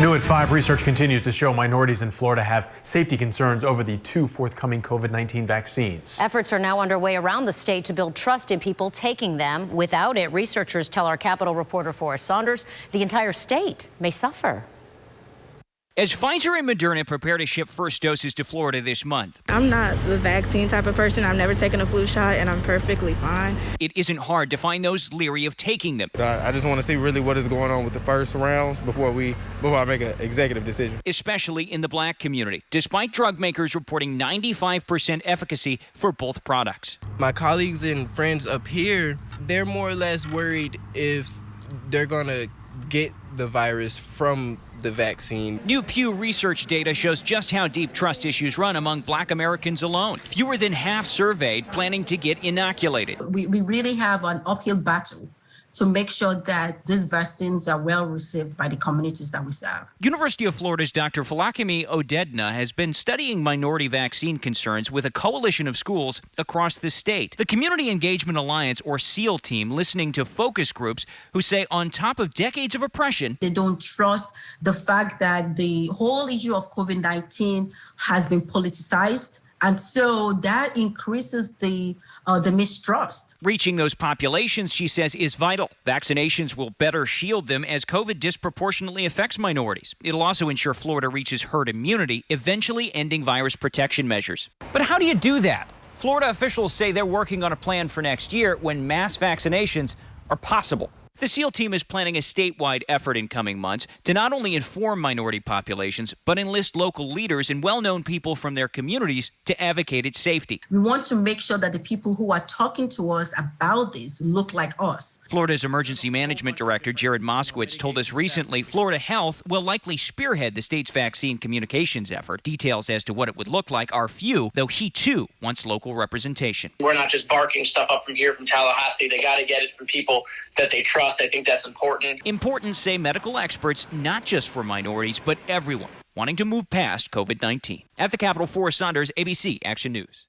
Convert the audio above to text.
New at 5, research continues to show minorities in Florida have safety concerns over the 2 forthcoming COVID-19 vaccines. Efforts are now underway around the state to build trust in people taking them. Without it, researchers tell our Capitol reporter Forrest Saunders the entire state may suffer. As Pfizer and Moderna prepare to ship first doses to Florida this month. I'm not the vaccine type of person. I've never taken a flu shot, and I'm perfectly fine. It isn't hard to find those leery of taking them. I just want to see really what is going on with the first rounds before I make an executive decision. Especially in the black community, despite drug makers reporting 95% efficacy for both products. My colleagues and friends up here, they're more or less worried if they're going to get the virus from the vaccine. New Pew Research data shows just how deep trust issues run among black Americans alone. Fewer than half surveyed planning to get inoculated. We really have an uphill battle to make sure that these vaccines are well received by the communities that we serve. University of Florida's Dr. Forthcoming has been studying minority vaccine concerns with a coalition of schools across the state. The Community Engagement Alliance, or SEAL team, listening to focus groups who say on top of decades of oppression, they don't trust the fact that the whole issue of COVID-19 has been politicized. And so that increases the mistrust. Reaching those populations, she says, is vital. Vaccinations will better shield them as COVID disproportionately affects minorities. It'll also ensure Florida reaches herd immunity, eventually ending virus protection measures. But how do you do that? Florida officials say they're working on a plan for next year when mass vaccinations are possible. The SEAL team is planning a statewide effort in coming months to not only inform minority populations, but enlist local leaders and well-known people from their communities to advocate its safety. We want to make sure that the people who are talking to us about this look like us. Florida's Emergency Management Director, Jared Moskowitz, told us recently Florida Health will likely spearhead the state's vaccine communications effort. Details as to what it would look like are few, though he, too, wants local representation. We're not just barking stuff up from here from Tallahassee. They got to get it from people that they trust. I think that's important. Important, say medical experts, not just for minorities, but everyone wanting to move past COVID-19. At the Capitol, Forrest Saunders, ABC Action News.